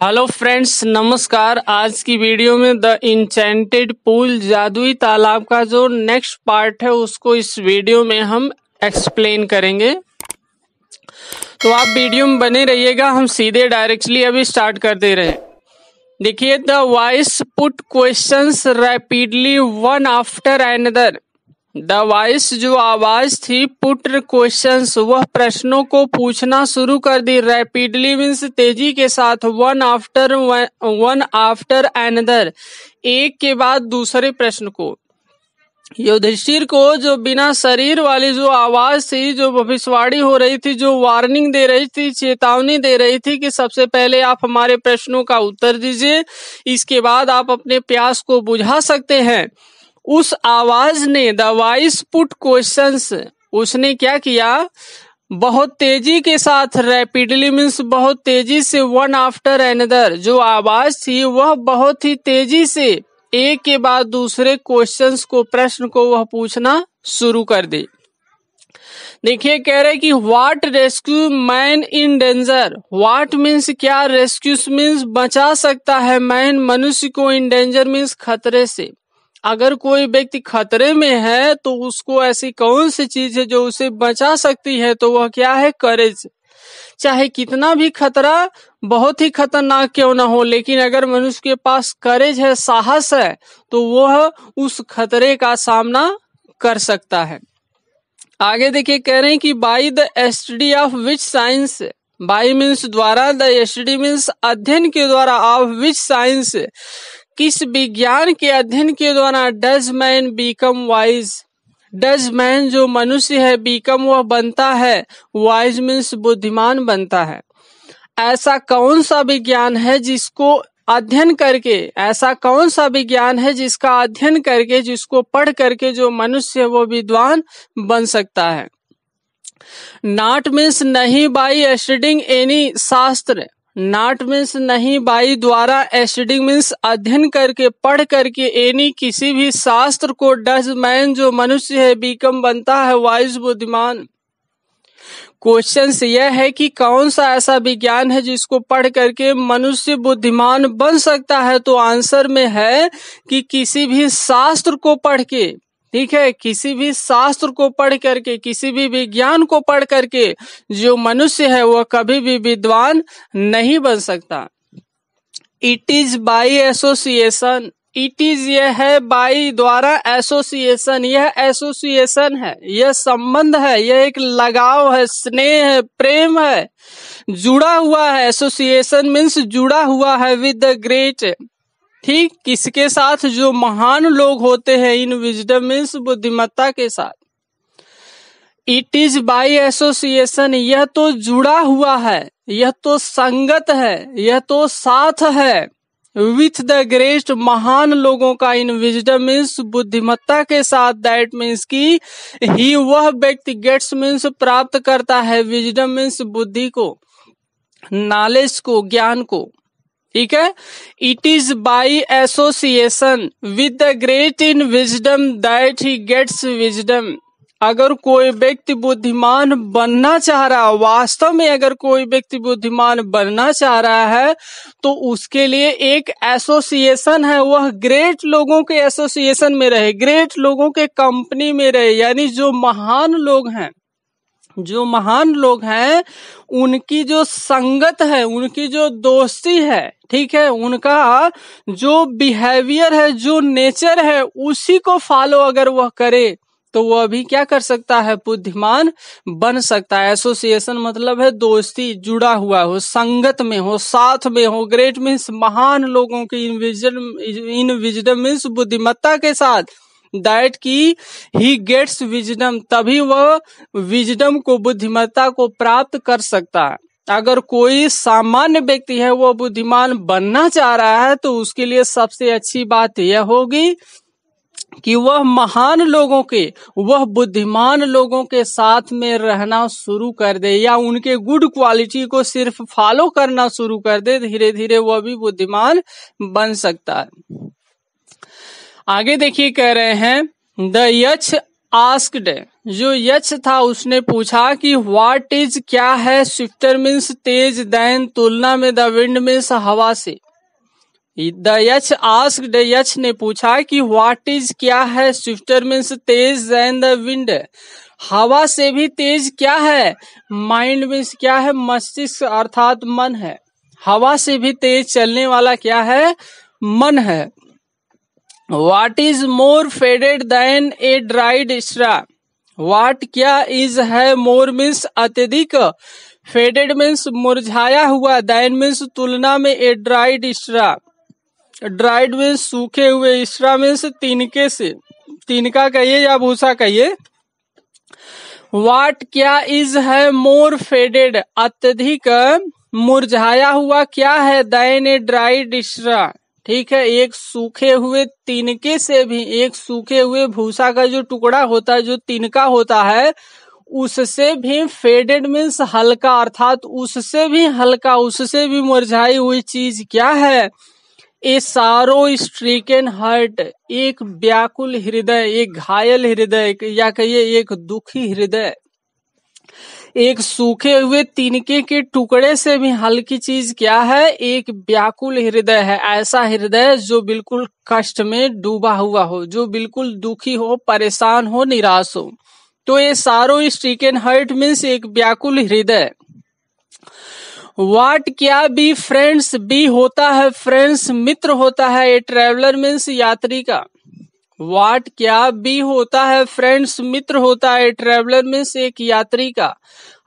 Hello friends, नमस्कार। आज की वीडियो में द इंचेंटेड पूल जादुई तालाब का जो नेक्स्ट पार्ट है उसको इस वीडियो में हम एक्सप्लेन करेंगे। तो आप वीडियो में बने रहिएगा। हम सीधे डायरेक्टली अभी स्टार्ट कर दे रहे हैं। देखिए, the voice put questions rapidly one after another. The voice जो आवाज थी, पुट क्वेश्चंस वह प्रश्नों को पूछना शुरू कर दी। रैपिडली मीन्स तेजी के साथ, वन आफ्टर अनदर, एक के बाद दूसरे प्रश्न को। युधिष्ठिर को जो बिना शरीर वाली जो आवाज थी, जो भविष्यवाणी हो रही थी, जो वार्निंग दे रही थी, चेतावनी दे रही थी कि सबसे पहले आप हमारे प्रश्नों का उत्तर दीजिए, इसके बाद आप अपने प्यास को बुझा सकते हैं। उस आवाज ने, द वॉइस पुट क्वेश्चंस, उसने क्या किया, बहुत तेजी के साथ, रैपिडली मीन्स बहुत तेजी से, वन आफ्टर अनदर, जो आवाज थी वह बहुत ही तेजी से एक के बाद दूसरे क्वेश्चंस को, प्रश्न को वह पूछना शुरू कर दे। देखिए, कह रहे कि what rescue man in danger. What means क्या, रेस्क्यू मीन्स बचा सकता है, मैन मनुष्य को, इन डेंजर मीन्स खतरे से। अगर कोई व्यक्ति खतरे में है तो उसको ऐसी कौन सी चीज है जो उसे बचा सकती है, तो वह क्या है, करेज। चाहे कितना भी खतरा बहुत ही खतरनाक क्यों ना हो, लेकिन अगर मनुष्य के पास करेज है, साहस है, तो वह उस खतरे का सामना कर सकता है। आगे देखिए, कह रहे हैं कि by the study of which science. By means द्वारा, द स्टडी मीन्स अध्ययन के द्वारा, ऑफ विच साइंस, किस विज्ञान के अध्ययन के द्वारा, does man become wise. Does man जो मनुष्य है, बीकम वह बनता है, वाइज मीन्स बुद्धिमान बनता है। ऐसा कौन सा विज्ञान है जिसको अध्ययन करके, ऐसा कौन सा विज्ञान है जिसका अध्ययन करके, जिसको पढ़ करके जो मनुष्य है वो विद्वान बन सकता है। नॉट मीन्स नहीं, बाई स्टडिंग एनी शास्त्र। नॉट मीन्स नहीं, बाई द्वारा, स्टडिंग मीन्स अध्ययन करके, पढ़ करके, एनी किसी भी शास्त्र को, डज मैन जो मनुष्य है, बीकम बनता है, वाइज बुद्धिमान। क्वेश्चन यह है कि कौन सा ऐसा विज्ञान है जिसको पढ़ करके मनुष्य बुद्धिमान बन सकता है, तो आंसर में है कि किसी भी शास्त्र को पढ़ के, ठीक है, किसी भी शास्त्र को पढ़ करके, किसी भी विज्ञान को पढ़ करके जो मनुष्य है वह कभी भी विद्वान नहीं बन सकता। It is by association. It is यह है, बाई द्वारा, एसोसिएशन यह एसोसिएशन है, यह संबंध है, यह एक लगाव है, स्नेह है, प्रेम है, जुड़ा हुआ है। एसोसिएशन मीन्स जुड़ा हुआ है विद द ग्रेट, ठीक, किसके साथ, जो महान लोग होते हैं, इन विजडम मीन्स बुद्धिमत्ता के साथ। इट इज बाई एसोसिएशन, यह तो जुड़ा हुआ है, यह तो संगत है, यह तो साथ है, विथ द ग्रेट, महान लोगों का, इन विजडम मीन्स बुद्धिमत्ता के साथ। दैट मीन्स की ही वह व्यक्ति, गेट्स मीन्स प्राप्त करता है, विजडम मीन्स बुद्धि को, नॉलेज को, ज्ञान को, ठीक है। It is by association with the great in wisdom that he gets wisdom. अगर कोई व्यक्ति बुद्धिमान बनना चाह रहा है, वास्तव में अगर कोई व्यक्ति बुद्धिमान बनना चाह रहा है, तो उसके लिए एक एसोसिएशन है, वह ग्रेट लोगों के एसोसिएशन में रहे, ग्रेट लोगों के कंपनी में रहे, यानी जो महान लोग हैं, जो महान लोग हैं उनकी जो संगत है, उनकी जो दोस्ती है, ठीक है, उनका जो बिहेवियर है, जो नेचर है, उसी को फॉलो अगर वह करे तो वह भी क्या कर सकता है, बुद्धिमान बन सकता है। एसोसिएशन मतलब है दोस्ती, जुड़ा हुआ हो, संगत में हो, साथ में हो। ग्रेट मीन्स महान लोगों की, इन विजडम मीन्स बुद्धिमत्ता के साथ। दैट की ही गेट्स विजडम, तभी वह विजडम को, बुद्धिमत्ता को प्राप्त कर सकता है। अगर कोई सामान्य व्यक्ति है वह बुद्धिमान बनना चाह रहा है, तो उसके लिए सबसे अच्छी बात यह होगी कि वह महान लोगों के, वह बुद्धिमान लोगों के साथ में रहना शुरू कर दे, या उनके गुड क्वालिटी को सिर्फ फॉलो करना शुरू कर दे। धीरे धीरे वह भी बुद्धिमान बन सकता है। आगे देखिए, कह रहे हैं द यक्ष आस्क्ड, जो यक्ष था उसने पूछा कि व्हाट इज क्या है, स्विफ्टर मीन्स तेज, देन तुलना में द विंड मीन्स हवा से। द यक्ष आस्क्ड, यक्ष ने पूछा कि व्हाट इज क्या है, स्विफ्टर मीन्स तेज, देन द विंड, हवा से भी तेज क्या है, माइंड मीन्स क्या है, मस्तिष्क अर्थात मन है, हवा से भी तेज चलने वाला क्या है, मन है। What is more faded than a dried straw? What क्या is है, more means अत्यधिक, faded means मुरझाया हुआ, than means तुलना में, a dried straw, dried means सूखे हुए, straw means तिनके से, तिनका कहिए या भूसा कहिए। What क्या is है, more faded अत्यधिक मुरझाया हुआ क्या है, than a dried straw, ठीक है, एक सूखे हुए तिनके से भी, एक सूखे हुए भूसा का जो टुकड़ा होता है, जो तिनका होता है, उससे भी फेडेड मीन्स हल्का, अर्थात उससे भी हल्का, उससे भी मुरझाई हुई चीज क्या है, ए सारो स्ट्रीकन हार्ट, एक व्याकुल हृदय, एक घायल हृदय, या कहिए एक दुखी हृदय, एक सूखे हुए तिनके के टुकड़े से भी हल्की चीज क्या है, एक व्याकुल हृदय है, ऐसा हृदय जो बिल्कुल कष्ट में डूबा हुआ हो, जो बिल्कुल दुखी हो, परेशान हो, निराश हो। तो ये सारो स्ट्रीकन हार्ट मीन्स एक व्याकुल हृदय। वाट क्या, बी फ्रेंड्स, बी होता है फ्रेंड्स, मित्र होता है, ए ट्रेवलर मीन्स यात्री का। वाट क्या, बी होता है फ्रेंड्स, मित्र होता है, ट्रेवलर मीन्स एक यात्री का।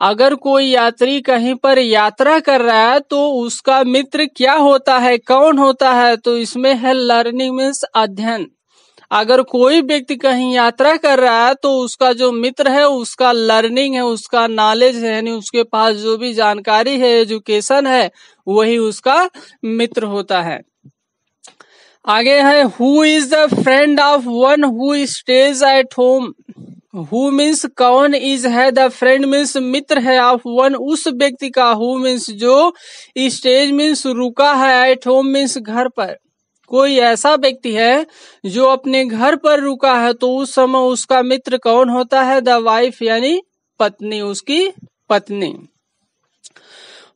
अगर कोई यात्री कहीं पर यात्रा कर रहा है तो उसका मित्र क्या होता है, कौन होता है, तो इसमें है लर्निंग मीन्स अध्ययन। अगर कोई व्यक्ति कहीं यात्रा कर रहा है तो उसका जो मित्र है उसका लर्निंग है, उसका नॉलेज है, यानी उसके पास जो भी जानकारी है, एजुकेशन है, वही उसका मित्र होता है। आगे है who is the friend of one who stays at home. Who means कौन, इज है, द फ्रेंड मीन्स मित्र है, ऑफ वन उस व्यक्ति का, हु मीन्स जो, स्टेज मीन्स रुका है, एट होम मीन्स घर पर। कोई ऐसा व्यक्ति है जो अपने घर पर रुका है तो उस समय उसका मित्र कौन होता है, द वाइफ यानी पत्नी, उसकी पत्नी।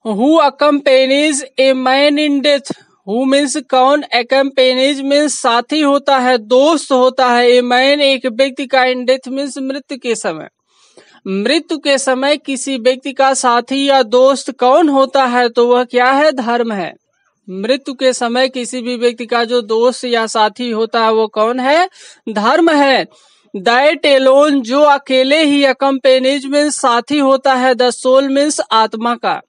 Who accompanies a man in death. Who means कौन, अकम्पेनीज मीन्स साथी होता है, दोस्त होता है, ए मैन एक व्यक्ति का, इन डेथ मीन्स मृत्यु के समय। मृत्यु के समय किसी व्यक्ति का साथी या दोस्त कौन होता है, तो वह क्या है, धर्म है। मृत्यु के समय किसी भी व्यक्ति का जो दोस्त या साथी होता है वो कौन है, धर्म है। दैट एलोन, जो अकेले ही, अकम्पेनीज मीन्स साथी होता है, द सोल मीन्स आत्मा का।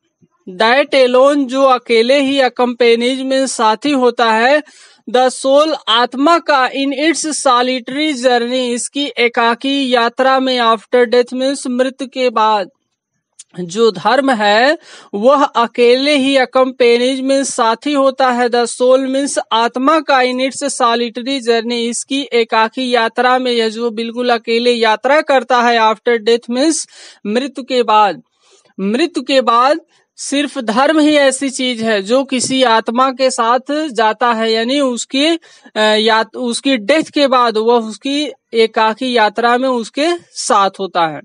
दैट एलोन, जो अकेले ही, अकम्पेनीज मीन्स साथी होता है, द सोल आत्मा का, इन इट्स सॉलिटरी जर्नी, इसकी एकाकी यात्रा में, आफ्टर डेथ मीन्स मृत्यु के बाद। जो धर्म है वह अकेले ही, अकम्पेनीज मीन्स साथी होता है, द सोल मीन्स आत्मा का, इन इट्स सॉलिटरी जर्नी, इसकी एकाकी यात्रा में, यह जो बिल्कुल अकेले यात्रा करता है, आफ्टर डेथ मीन्स मृत्यु के बाद। मृत्यु के बाद सिर्फ धर्म ही ऐसी चीज है जो किसी आत्मा के साथ जाता है, यानी उसकी डेथ के बाद वह उसकी एकाकी यात्रा में उसके साथ होता है।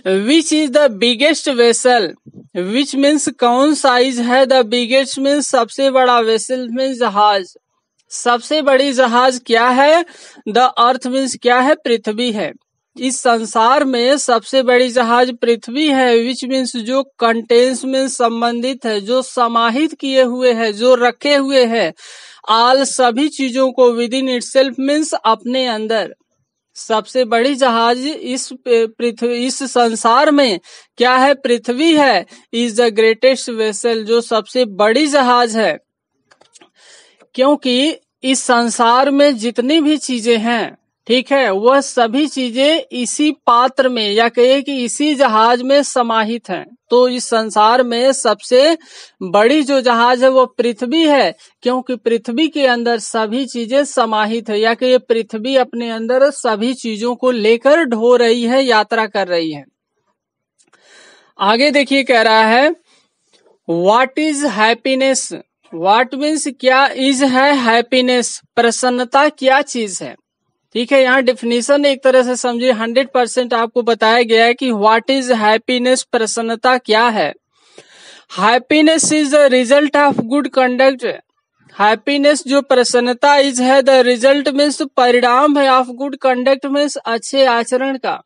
Which is the biggest vessel, which means कौन साइज है, द बिगेस्ट मीन्स सबसे बड़ा, वेसल मीन्स जहाज, सबसे बड़ी जहाज क्या है, द अर्थ मीन्स क्या है, पृथ्वी है। इस संसार में सबसे बड़ी जहाज पृथ्वी है। विच मीन्स जो, कंटेन्स मीन्स संबंधित है, जो समाहित किए हुए है, जो रखे हुए है, आल सभी चीजों को, विद इन इटसेल्फ मीन्स अपने अंदर। सबसे बड़ी जहाज इस संसार में क्या है, पृथ्वी है। इज द ग्रेटेस्ट वेसल, जो सबसे बड़ी जहाज है, क्योंकि इस संसार में जितनी भी चीजें हैं, ठीक है, वह सभी चीजें इसी पात्र में, या कहिए कि इसी जहाज में समाहित हैं। तो इस संसार में सबसे बड़ी जो जहाज है वो पृथ्वी है, क्योंकि पृथ्वी के अंदर सभी चीजें समाहित है, या कि ये पृथ्वी अपने अंदर सभी चीजों को लेकर ढो रही है, यात्रा कर रही है। आगे देखिए कह रहा है what is happiness. What means क्या, इज है हैप्पीनेस, प्रसन्नता क्या चीज है। ठीक है, यहाँ डिफिनीशन एक तरह से समझिए 100% आपको बताया गया है कि व्हाट इज हैप्पीनेस, प्रसन्नता क्या है। Happiness is the result of good conduct. Happiness जो प्रसन्नता इज है द रिजल्ट मीन्स परिणाम है ऑफ गुड कंडक्ट मीन्स अच्छे आचरण का।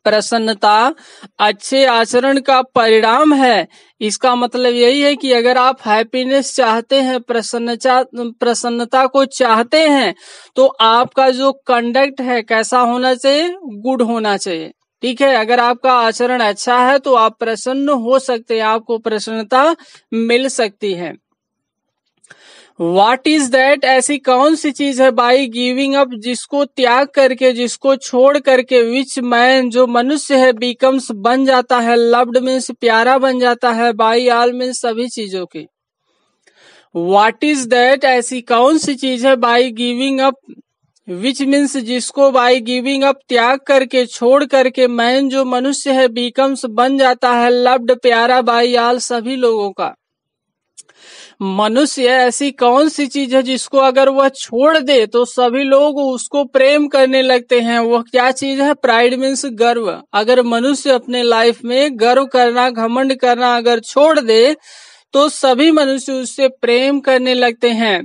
प्रसन्नता अच्छे आचरण का परिणाम है। इसका मतलब यही है कि अगर आप हैप्पीनेस चाहते हैं, प्रसन्नता को चाहते हैं, तो आपका जो कंडक्ट है कैसा होना चाहिए, गुड होना चाहिए। ठीक है, अगर आपका आचरण अच्छा है तो आप प्रसन्न हो सकते हैं, आपको प्रसन्नता मिल सकती है। What is that, ऐसी कौन सी चीज है, बाई गिविंग अप जिसको त्याग करके, जिसको छोड़ करके, विच मैन जो मनुष्य है, बिकम्स बन जाता है, लव्ड मीन्स प्यारा बन जाता है, बाई ऑल मीन्स सभी चीजों की। What is that, ऐसी कौन सी चीज है, by giving up which means जिसको, बाई गिविंग अप त्याग करके, छोड़ करके, मैन जो मनुष्य है, बिकम्स बन जाता है, लव्ड प्यारा, बाई ऑल सभी लोगों का। मनुष्य ऐसी कौन सी चीज है जिसको अगर वह छोड़ दे तो सभी लोग उसको प्रेम करने लगते हैं। वह क्या चीज है, प्राइड मीन्स गर्व। अगर मनुष्य अपने लाइफ में गर्व करना, घमंड करना अगर छोड़ दे तो सभी मनुष्य उससे प्रेम करने लगते हैं।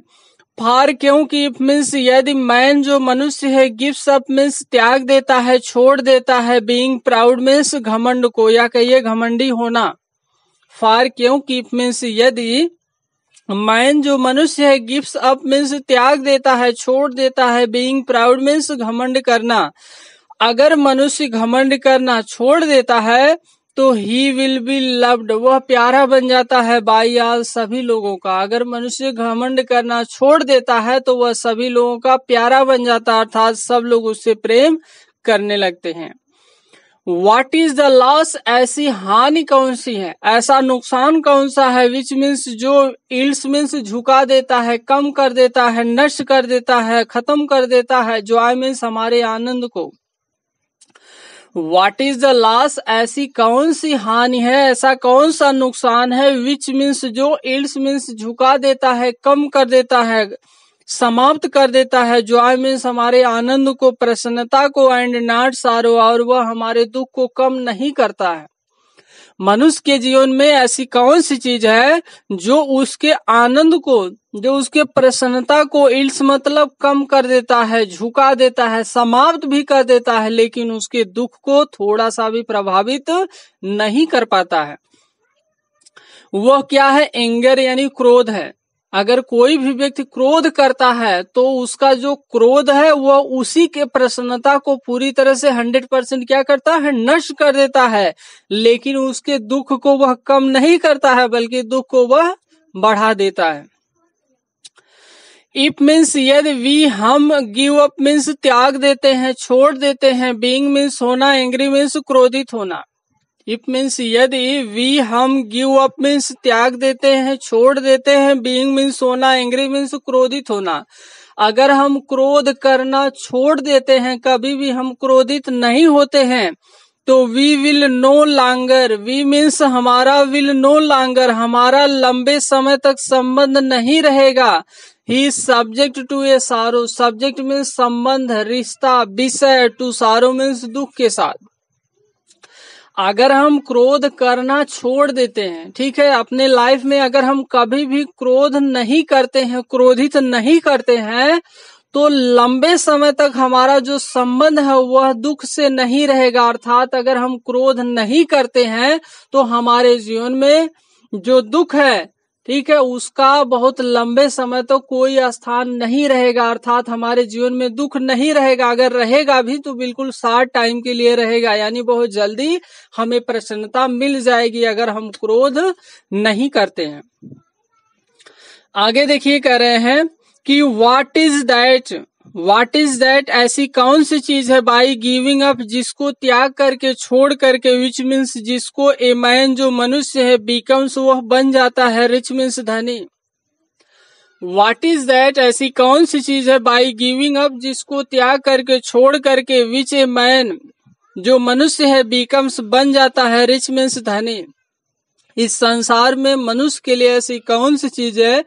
फार क्योंकि मीन्स यदि मैन जो मनुष्य है, गिव्स अप मीन्स त्याग देता है, छोड़ देता है, बीइंग प्राउड मीन्स घमंड को, या कहिए घमंडी होना। फार क्योंकि मीन्स यदि मैन जो मनुष्य है, गिव्स अप मीन्स त्याग देता है, छोड़ देता है, बीइंग प्राउड मीन्स घमंड करना। अगर मनुष्य घमंड करना छोड़ देता है तो ही विल बी लव्ड, वह प्यारा बन जाता है, बाई ऑल सभी लोगों का। अगर मनुष्य घमंड करना छोड़ देता है तो वह सभी लोगों का प्यारा बन जाता है, अर्थात सब लोग उससे प्रेम करने लगते हैं। What is the loss, ऐसी हानि कौन सी है, ऐसा नुकसान कौन सा है, विच मीन्स जो, इल्स मीन्स झुका देता है, कम कर देता है, नष्ट कर देता है, खत्म कर देता है, जॉय मीन्स हमारे आनंद को। What is the loss, ऐसी कौन सी हानि है, ऐसा कौन सा नुकसान है, विच मीन्स जो, इल्स मीन्स झुका देता है, कम कर देता है, समाप्त कर देता है, जॉय मीन्स हमारे आनंद को, प्रसन्नता को, एंड नॉट सारो और वह हमारे दुख को कम नहीं करता है। मनुष्य के जीवन में ऐसी कौन सी चीज है जो उसके आनंद को, जो उसके प्रसन्नता को, इल्स मतलब कम कर देता है, झुका देता है, समाप्त भी कर देता है, लेकिन उसके दुख को थोड़ा सा भी प्रभावित नहीं कर पाता है। वह क्या है, एंगर यानी क्रोध है। अगर कोई भी व्यक्ति क्रोध करता है तो उसका जो क्रोध है वह उसी के प्रसन्नता को पूरी तरह से 100% क्या करता है, नष्ट कर देता है, लेकिन उसके दुख को वह कम नहीं करता है बल्कि दुख को वह बढ़ा देता है। इफ मीन्स यदि, वी हम, गिव अप मीन्स त्याग देते हैं, छोड़ देते हैं, बीइंग मीन्स होना, एंग्री मीन्स क्रोधित होना। इफ मीन्स यदि, वी हम, गिव अप मीन्स त्याग देते हैं, छोड़ देते हैं, बीइंग मीन्स होना, एंग्री मीन्स क्रोधित होना। अगर हम क्रोध करना छोड़ देते हैं, कभी भी हम क्रोधित नहीं होते हैं, तो we will no longer, we means हमारा, विल नो लॉन्गर हमारा लंबे समय तक संबंध नहीं रहेगा। ही सब्जेक्ट टू ए सारो, सब्जेक्ट मीन्स संबंध, रिश्ता, विषय, टू सारो मीन्स दुख के साथ। अगर हम क्रोध करना छोड़ देते हैं, ठीक है, अपने लाइफ में अगर हम कभी भी क्रोध नहीं करते हैं, क्रोधित नहीं करते हैं, तो लंबे समय तक हमारा जो संबंध है वह दुख से नहीं रहेगा। अर्थात अगर हम क्रोध नहीं करते हैं तो हमारे जीवन में जो दुख है, ठीक है, उसका बहुत लंबे समय तक कोई स्थान नहीं रहेगा। अर्थात हमारे जीवन में दुख नहीं रहेगा, अगर रहेगा भी तो बिल्कुल शॉर्ट टाइम के लिए रहेगा, यानी बहुत जल्दी हमें प्रसन्नता मिल जाएगी अगर हम क्रोध नहीं करते हैं। आगे देखिए, कह रहे हैं कि what is that, what is that, ऐसी कौन सी चीज है, बाई गिविंग अप जिसको त्याग करके, छोड़ करके, विच मीन्स जिसको, ए मैन जो मनुष्य है, बिकम्स वह बन जाता है, रिच मीन्स धनी। व्हाट इज दैट, ऐसी कौन सी चीज है, बाई गिविंग अप जिसको त्याग करके, छोड़ करके, विच ए मैन जो मनुष्य है, बिकम्स बन जाता है, रिच मीन्स धनी। इस संसार में मनुष्य के लिए ऐसी कौन सी चीज है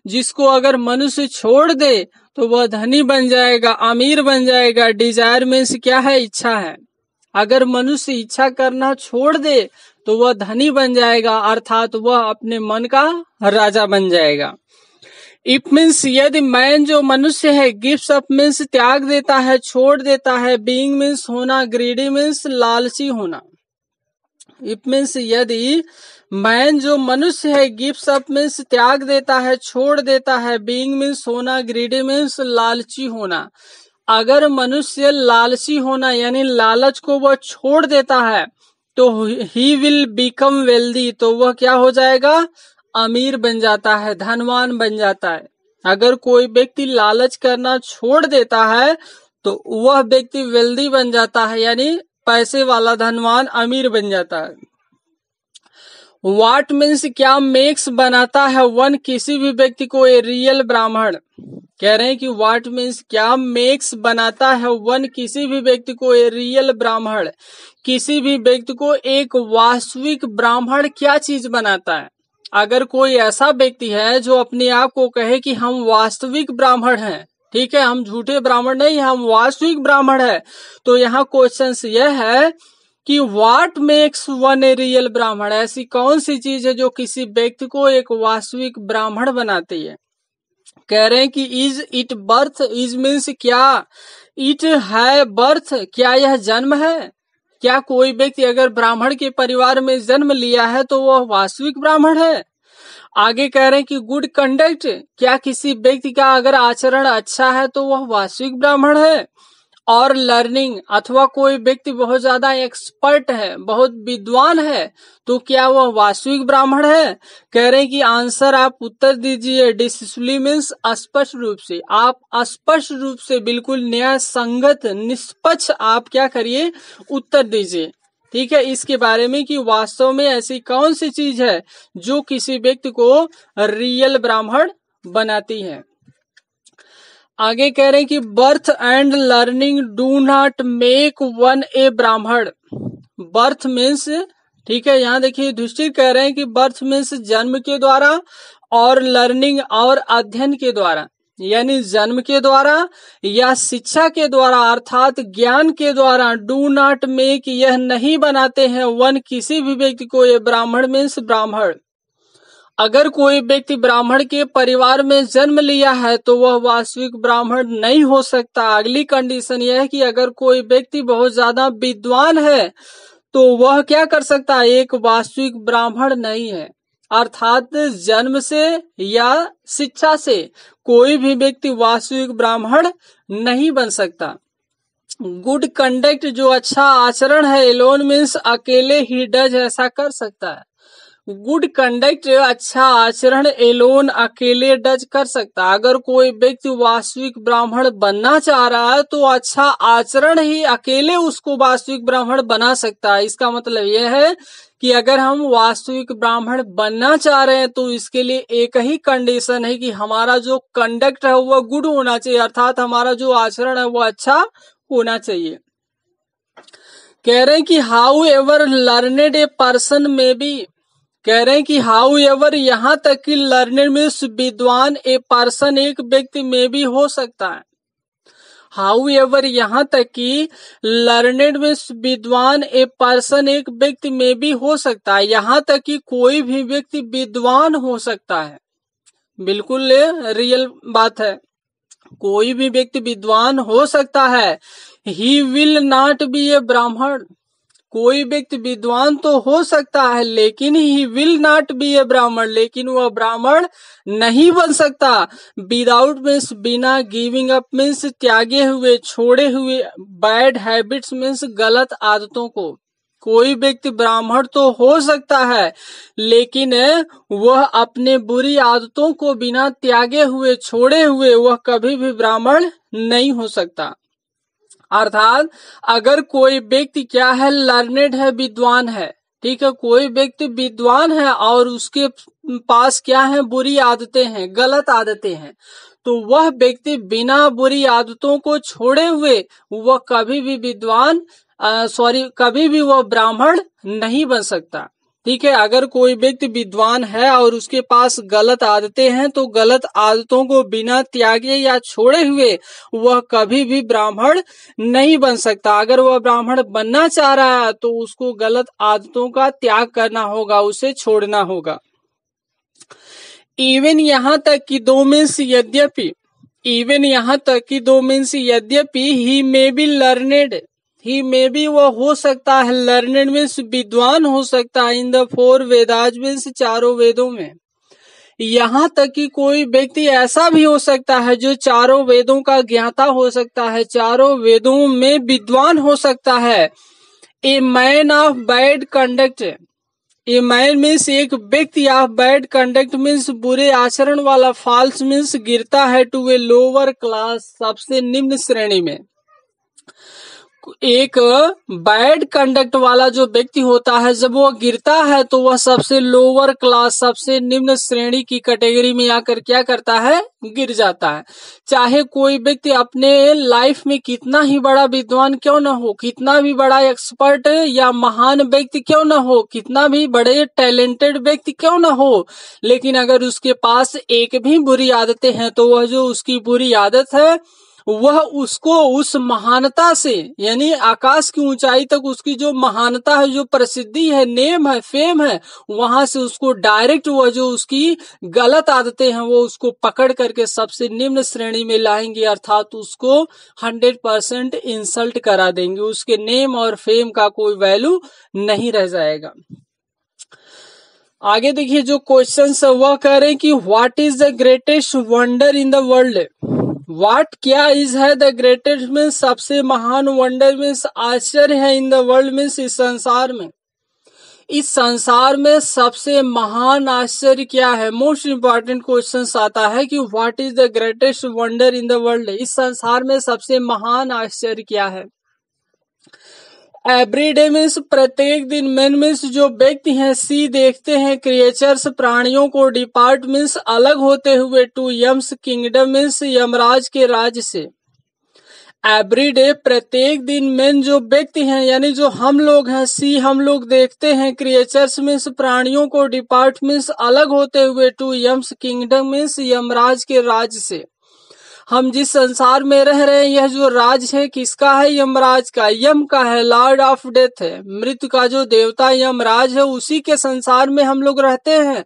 जिसको अगर मनुष्य छोड़ दे तो वह धनी बन जाएगा, अमीर बन जाएगा। डिजायर मीन्स क्या है? इच्छा है। अगर मनुष्य इच्छा करना छोड़ दे तो वह धनी बन जाएगा, अर्थात वह अपने मन का राजा बन जाएगा। इफ मीन्स यदि, मैन जो मनुष्य है, गिव्स अप मीन्स त्याग देता है, छोड़ देता है, बीइंग मीन्स होना, ग्रीडी मीन्स लालची होना। इफ मीन्स यदि मैन जो मनुष्य है, गिव्स अप मीन्स त्याग देता है, छोड़ देता है, बीइंग मीन्स होना, ग्रीडी मीन्स लालची होना। अगर मनुष्य लालची होना यानी लालच को वह छोड़ देता है तो ही विल बिकम वेल्दी, तो वह क्या हो जाएगा? अमीर बन जाता है, धनवान बन जाता है। अगर कोई व्यक्ति लालच करना छोड़ देता है तो वह व्यक्ति वेल्दी बन जाता है, यानी पैसे वाला, धनवान, अमीर बन जाता है। वाट मीन्स क्या? मेक्स बनाता है वन किसी भी व्यक्ति को ए रियल ब्राह्मण। कह रहे हैं कि वाट मीन्स क्या? मेक्स बनाता है वन किसी भी व्यक्ति को ए रियल ब्राह्मण, किसी भी व्यक्ति को एक वास्तविक ब्राह्मण क्या चीज बनाता है? अगर कोई ऐसा व्यक्ति है जो अपने आप को कहे कि हम वास्तविक ब्राह्मण हैं, ठीक है, हम झूठे ब्राह्मण नहीं, हम वास्तविक ब्राह्मण है, तो यहाँ क्वेश्चन यह है कि what makes one a real ब्राह्मण? ऐसी कौन सी चीज है जो किसी व्यक्ति को एक वास्तविक ब्राह्मण बनाती है? कह रहे हैं कि is it birth? Is means क्या? इट है बर्थ, क्या यह जन्म है? क्या कोई व्यक्ति अगर ब्राह्मण के परिवार में जन्म लिया है तो वह वास्तविक ब्राह्मण है? आगे कह रहे हैं कि गुड कंडक्ट, क्या किसी व्यक्ति का अगर आचरण अच्छा है तो वह वास्तविक ब्राह्मण है? और लर्निंग, अथवा कोई व्यक्ति बहुत ज्यादा एक्सपर्ट है, बहुत विद्वान है, तो क्या वह वास्तविक ब्राह्मण है? कह रहे हैं कि आंसर आप उत्तर दीजिए डिसिप्लिन मीन्स स्पष्ट रूप से। आप स्पष्ट रूप से, बिल्कुल न्याय संगत, निष्पक्ष आप क्या करिए? उत्तर दीजिए। ठीक है, इसके बारे में कि वास्तव में ऐसी कौन सी चीज है जो किसी व्यक्ति को रियल ब्राह्मण बनाती है। आगे कह रहे हैं कि birth and learning do not make one a Brahmin. Birth means, ठीक है, यहाँ देखिए युधिष्ठिर कह रहे हैं कि बर्थ मीन्स जन्म के द्वारा, और लर्निंग और अध्ययन के द्वारा, यानी जन्म के द्वारा या शिक्षा के द्वारा अर्थात ज्ञान के द्वारा। डू नॉट मेक, यह नहीं बनाते हैं, वन किसी भी व्यक्ति को, ये ब्राह्मण मीन्स ब्राह्मण। अगर कोई व्यक्ति ब्राह्मण के परिवार में जन्म लिया है तो वह वास्तविक ब्राह्मण नहीं हो सकता। अगली कंडीशन यह है कि अगर कोई व्यक्ति बहुत ज्यादा विद्वान है तो वह क्या कर सकता है? एक वास्तविक ब्राह्मण नहीं है। अर्थात जन्म से या शिक्षा से कोई भी व्यक्ति वास्तविक ब्राह्मण नहीं बन सकता। गुड कंडक्ट, जो अच्छा आचरण है, एलोन मीन्स अकेले ही डज, ऐसा कर सकता है। गुड कंडक्ट, अच्छा आचरण, एलोन अकेले डज कर सकता है। अगर कोई व्यक्ति वास्तविक ब्राह्मण बनना चाह रहा है तो अच्छा आचरण ही अकेले उसको वास्तविक ब्राह्मण बना सकता है। इसका मतलब यह है कि अगर हम वास्तविक ब्राह्मण बनना चाह रहे हैं तो इसके लिए एक ही कंडीशन है कि हमारा जो कंडक्ट है वह गुड होना चाहिए, अर्थात हमारा जो आचरण है वह अच्छा होना चाहिए। कह रहे हैं कि how ever learned a person में बी, कह रहे हैं कि हाउ एवर, यहां तक कि लर्नेड मीन्स विद्वान, ए पर्सन एक व्यक्ति में भी हो सकता है। हाउ एवर, यहां तक कि लर्नेड मीन्स विद्वान, ए पर्सन एक व्यक्ति में भी हो सकता है। यहां तक कि कोई भी व्यक्ति विद्वान हो सकता है। बिल्कुल रियल बात है, कोई भी व्यक्ति विद्वान हो सकता है। ही विल नॉट बी ए ब्राह्मण, कोई व्यक्ति विद्वान तो हो सकता है लेकिन ही विल नॉट बी ए ब्राह्मण, लेकिन वह ब्राह्मण नहीं बन सकता। विदाउट मीन्स बिना, गिविंग अप मीन्स त्यागे हुए, छोड़े हुए, बैड हैबिट्स मीन्स गलत आदतों को। कोई व्यक्ति ब्राह्मण तो हो सकता है लेकिन वह अपने बुरी आदतों को बिना त्यागे हुए, छोड़े हुए, वह कभी भी ब्राह्मण नहीं हो सकता। अर्थात अगर कोई व्यक्ति क्या है? लर्नेड है, विद्वान है, ठीक है, कोई व्यक्ति विद्वान है और उसके पास क्या है? बुरी आदतें हैं, गलत आदतें हैं, तो वह व्यक्ति बिना बुरी आदतों को छोड़े हुए वह कभी भी कभी भी वह ब्राह्मण नहीं बन सकता। ठीक है, अगर कोई व्यक्ति विद्वान है और उसके पास गलत आदतें हैं तो गलत आदतों को बिना त्यागे या छोड़े हुए वह कभी भी ब्राह्मण नहीं बन सकता। अगर वह ब्राह्मण बनना चाह रहा है तो उसको गलत आदतों का त्याग करना होगा, उसे छोड़ना होगा। इवन यहाँ तक कि दो मीन्स यद्यपि he may be learned, he may be वह हो सकता है, लर्नेड मीन्स विद्वान हो सकता है, इन द 4 वेदाज मीन्स चारों वेदों में। यहाँ तक कि कोई व्यक्ति ऐसा भी हो सकता है जो चारों वेदों का ज्ञाता हो सकता है, चारों वेदों में विद्वान हो सकता है। A man of bad conduct, a man means एक व्यक्ति, ऑफ बैड कंडक्ट मीन्स बुरे आचरण वाला, फॉल्स मीन्स गिरता है, टू ए लोअर क्लास सबसे निम्न श्रेणी में। एक बैड कंडक्ट वाला जो व्यक्ति होता है जब वो गिरता है तो वह सबसे लोअर क्लास सबसे निम्न श्रेणी की कैटेगरी में आकर क्या करता है, गिर जाता है। चाहे कोई व्यक्ति अपने लाइफ में कितना ही बड़ा विद्वान क्यों न हो, कितना भी बड़ा एक्सपर्ट या महान व्यक्ति क्यों न हो, कितना भी बड़े टैलेंटेड व्यक्ति क्यों न हो, लेकिन अगर उसके पास एक भी बुरी आदतें हैं तो वह जो उसकी बुरी आदत है वह उसको उस महानता से, यानी आकाश की ऊंचाई तक उसकी जो महानता है, जो प्रसिद्धि है, नेम है, फेम है, वहां से उसको डायरेक्ट वह जो उसकी गलत आदतें हैं वो उसको पकड़ करके सबसे निम्न श्रेणी में लाएंगे, अर्थात उसको 100% इंसल्ट करा देंगे, उसके नेम और फेम का कोई वैल्यू नहीं रह जाएगा। आगे देखिए जो क्वेश्चन वह कह रहे हैं कि what is the greatest wonder in the world. What क्या इज है द ग्रेटेस्ट मीन्स सबसे महान, वंडर मीन्स आश्चर्य है, इन द वर्ल्ड मीन्स इस संसार में। इस संसार में सबसे महान आश्चर्य क्या है। मोस्ट इंपॉर्टेंट क्वेश्चन आता है कि what is the greatest wonder in the world, इस संसार में सबसे महान आश्चर्य क्या है। एवरीडे मीन्स प्रत्येक दिन, मैन मीन्स जो व्यक्ति हैं, सी देखते हैं, क्रिएचर्स प्राणियों को, डिपार्ट मीन्स अलग होते हुए, to Yam's kingdom means Yamraj के राज्य से। एवरीडे प्रत्येक दिन, मैन जो व्यक्ति हैं यानी जो हम लोग हैं, सी हम लोग देखते हैं, क्रिएचर्स मीन्स प्राणियों को, डिपार्ट मीन्स अलग होते हुए, to Yam's kingdom means Yamraj के राज्य से। हम जिस संसार में रह रहे हैं यह जो राज है किसका है, यमराज का, यम का है, लॉर्ड ऑफ डेथ है, मृत्यु का जो देवता यमराज है उसी के संसार में हम लोग रहते हैं।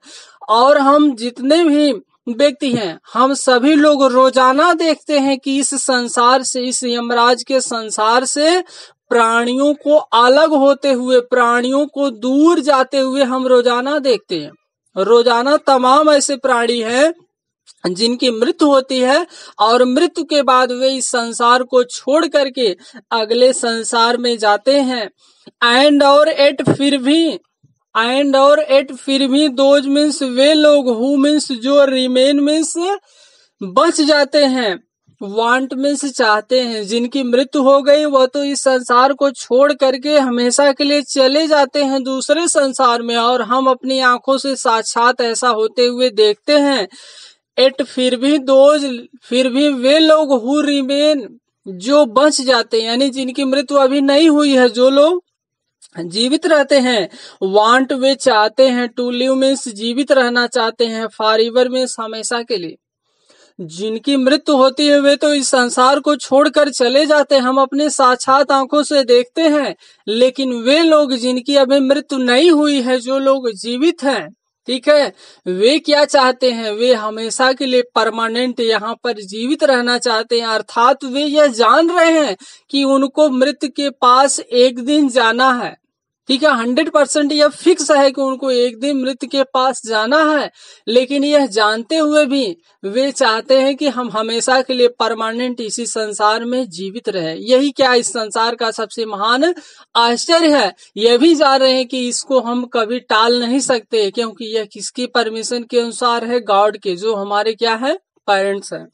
और हम जितने भी व्यक्ति हैं हम सभी लोग रोजाना देखते हैं कि इस संसार से, इस यमराज के संसार से प्राणियों को अलग होते हुए, प्राणियों को दूर जाते हुए हम रोजाना देखते हैं। रोजाना तमाम ऐसे प्राणी हैं जिनकी मृत्यु होती है और मृत्यु के बाद वे इस संसार को छोड़ करके अगले संसार में जाते हैं। एंड और एट फिर भी दोज मीन्स वे लोग, हु मीन्स जो, रिमेन मीन्स बच जाते हैं, वांट मीन्स चाहते हैं, जिनकी मृत्यु हो गई वह तो इस संसार को छोड़ करके हमेशा के लिए चले जाते हैं दूसरे संसार में, और हम अपनी आंखों से साक्षात ऐसा होते हुए देखते हैं। एट फिर भी वे लोग, हु रिमेन जो बच जाते हैं, यानी जिनकी मृत्यु अभी नहीं हुई है, जो लोग जीवित रहते हैं। वांट वे चाहते हैं, टू लिव मीन्स जीवित रहना चाहते हैं, फॉरएवर मीन्स हमेशा के लिए। जिनकी मृत्यु होती है वे तो इस संसार को छोड़कर चले जाते हैं, हम अपने साक्षात आंखों से देखते हैं। लेकिन वे लोग जिनकी अभी मृत्यु नहीं हुई है, जो लोग जीवित हैं, ठीक है, वे क्या चाहते हैं, वे हमेशा के लिए परमानेंट यहाँ पर जीवित रहना चाहते हैं। अर्थात वे यह जान रहे हैं कि उनको मृत्यु के पास एक दिन जाना है, ठीक है, 100% यह फिक्स है कि उनको एक दिन मृत्यु के पास जाना है। लेकिन यह जानते हुए भी वे चाहते हैं कि हम हमेशा के लिए परमानेंट इसी संसार में जीवित रहे। यही क्या इस संसार का सबसे महान आश्चर्य है। यह भी जान रहे हैं कि इसको हम कभी टाल नहीं सकते, क्योंकि यह किसकी परमिशन के अनुसार है, गॉड के, जो हमारे क्या है, पेरेंट्स है।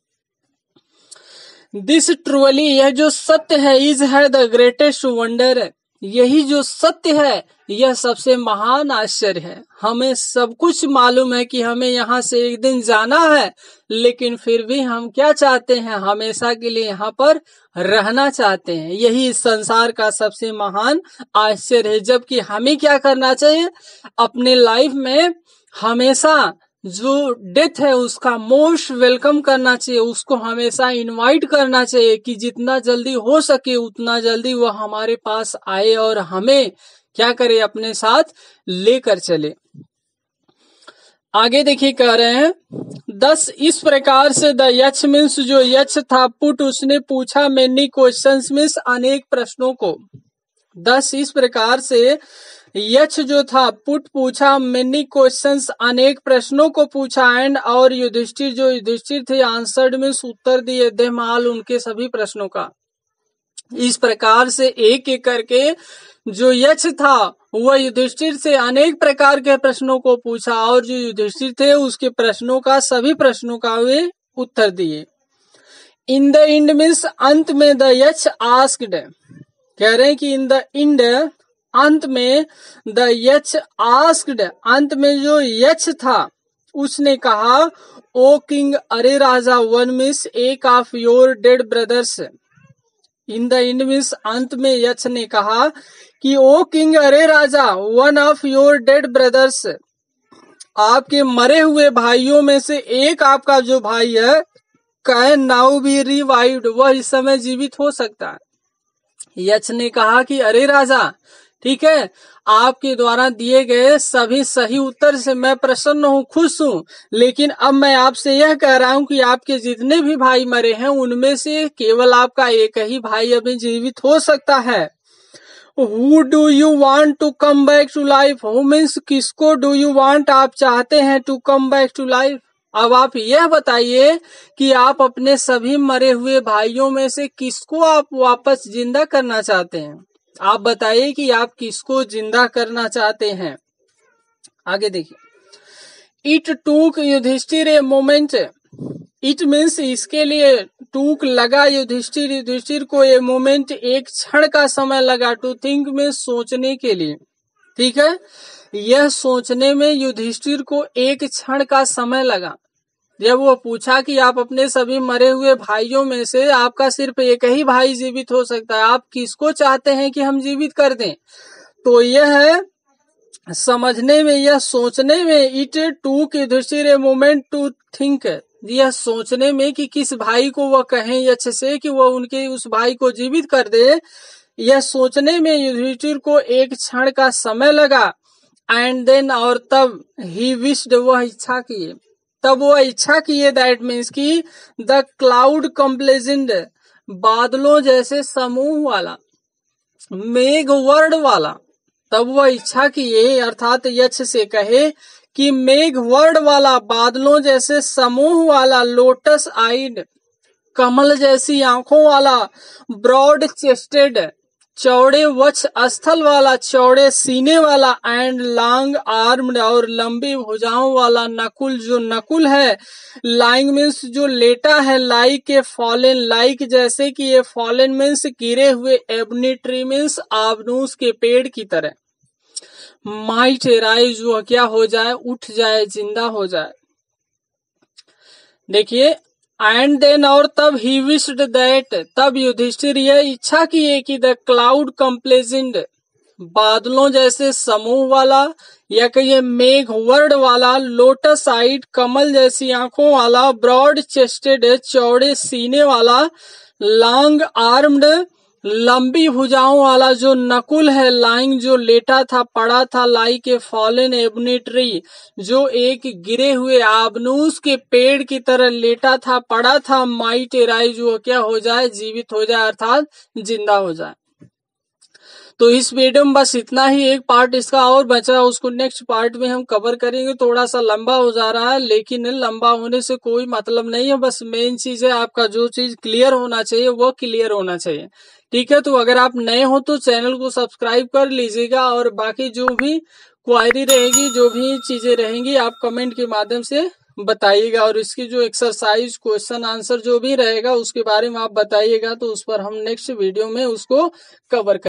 दिस ट्रूली, यह जो सत्य है, इज है द ग्रेटेस्ट वंडर है, यही जो सत्य है यह सबसे महान आश्चर्य है। हमें सब कुछ मालूम है कि हमें यहाँ से एक दिन जाना है, लेकिन फिर भी हम क्या चाहते हैं, हमेशा के लिए यहाँ पर रहना चाहते हैं। यही इस संसार का सबसे महान आश्चर्य है। जबकि हमें क्या करना चाहिए, अपने लाइफ में हमेशा जो डेथ है उसका मोस्ट वेलकम करना चाहिए, उसको हमेशा इनवाइट करना चाहिए कि जितना जल्दी हो सके उतना जल्दी वह हमारे पास आए और हमें क्या करे, अपने साथ लेकर चले। आगे देखिए कह रहे हैं 10 इस प्रकार से द यक्ष मीन्स जो यक्ष था पुट उसने पूछा मेनी क्वेश्चंस मीन्स अनेक प्रश्नों को। 10 इस प्रकार से यक्ष जो था पुट पूछा मेनी क्वेश्चंस अनेक प्रश्नों को पूछा एंड और युधिष्ठिर जो युधिष्ठिर थे आंसर्ड मीन्स उत्तर दिए देहमाल उनके सभी प्रश्नों का। इस प्रकार से एक एक करके जो यक्ष था वह युधिष्ठिर से अनेक प्रकार के प्रश्नों को पूछा और जो युधिष्ठिर थे उसके प्रश्नों का सभी प्रश्नों का वे उत्तर दिए। इन द एंड मीन्स अंत में द यक्ष आस्क्ड, कह रहे हैं कि इन द एंड अंत में द यक्ष आस्क्ड, अंत में जो यक्ष था उसने कहा ओ किंग अरे राजा वन मीन्स एक of your dead brothers. In the end means अंत में यक्ष ने कहा कि ओ किंग अरे राजा one of your dead brothers, आपके मरे हुए भाइयों में से एक आपका जो भाई है कैन नाउ बी रिवाइव्ड, वह इस समय जीवित हो सकता है। यक्ष ने कहा कि अरे राजा ठीक है, आपके द्वारा दिए गए सभी सही उत्तर से मैं प्रसन्न हूँ, खुश हूँ, लेकिन अब मैं आपसे यह कह रहा हूँ कि आपके जितने भी भाई मरे हैं उनमें से केवल आपका एक ही भाई अभी जीवित हो सकता है। Who do you want to come back to life? Who means किसको do you want आप चाहते हैं to come back to life? अब आप यह बताइए कि आप अपने सभी मरे हुए भाइयों में से किसको आप वापस जिंदा करना चाहते हैं। आप बताइए कि आप किसको जिंदा करना चाहते हैं। आगे देखिए it took Yudhishthira a moment, it means इसके लिए टूक लगा युधिष्ठिर को ए मोमेंट एक क्षण का समय लगा, टू थिंक में सोचने के लिए। ठीक है, यह सोचने में युधिष्ठिर को एक क्षण का समय लगा। जब वो पूछा कि आप अपने सभी मरे हुए भाइयों में से आपका सिर्फ एक ही भाई जीवित हो सकता है, आप किसको चाहते हैं कि हम जीवित कर दें, तो यह है समझने में, यह सोचने में, it took Yudhishthira a moment to think, यह सोचने में कि किस भाई को वह कहें यक्ष से कि वह उनके उस भाई को जीवित कर दे, यह सोचने में युधिष्ठिर को एक क्षण का समय लगा। एंड देन और तब ही विश्ड, वह इच्छा किए, तब वह इच्छा किए, दैट मीन्स की द क्लाउड कंप्लेजेंट, बादलों जैसे समूह वाला, मेघ वर्ड वाला, तब वह इच्छा किए अर्थात यक्ष से कहे कि मेघ वर्ड वाला, बादलों जैसे समूह वाला, लोटस आइड, कमल जैसी आंखों वाला, ब्रॉड चेस्टेड, चौड़े वक्ष स्थल वाला, चौड़े सीने वाला, एंड लॉन्ग आर्म्ड और लंबी भुजाओं वाला, नकुल जो नकुल है, लाइंग मीन्स जो लेटा है, लाइक ए फॉलेन, लाइक जैसे कि ये फॉलेन मीन्स गिरे हुए, एबनी ट्री मीन्स आबनूस के पेड़ की तरह, माइट राइज वह क्या हो जाए, उठ जाए, जिंदा हो जाए। देखिए एंड देन और तब ही विश्ड दैट, तब युधिष्ठिर यह इच्छा किए कि द क्लाउड कंप्लेजेंट, बादलों जैसे समूह वाला या कहिए मेघ वर्ड वाला, लोटस आइड, कमल जैसी आंखों वाला, ब्रॉड चेस्टेड, चौड़े सीने वाला, लॉन्ग आर्म्ड, लंबी भुजाओं वाला जो नकुल है, लाइंग जो लेटा था, पड़ा था, like a fallen ebony tree, जो एक गिरे हुए आबनूस के पेड़ की तरह लेटा था, पड़ा था, माइट राइज जो क्या हो जाए, जीवित हो जाए अर्थात जिंदा हो जाए। तो इस वीडियो में बस इतना ही, एक पार्ट इसका और बचा, उसको नेक्स्ट पार्ट में हम कवर करेंगे। थोड़ा सा लंबा हो जा रहा है, लेकिन लंबा होने से कोई मतलब नहीं है, बस मेन चीज है आपका जो चीज क्लियर होना चाहिए वो क्लियर होना चाहिए। ठीक है, तो अगर आप नए हो तो चैनल को सब्सक्राइब कर लीजिएगा, और बाकी जो भी क्वायरी रहेगी, जो भी चीजें रहेंगी, आप कमेंट के माध्यम से बताइएगा, और इसकी जो एक्सरसाइज क्वेश्चन आंसर जो भी रहेगा उसके बारे में आप बताइएगा, तो उस पर हम नेक्स्ट वीडियो में उसको कवर करेंगे।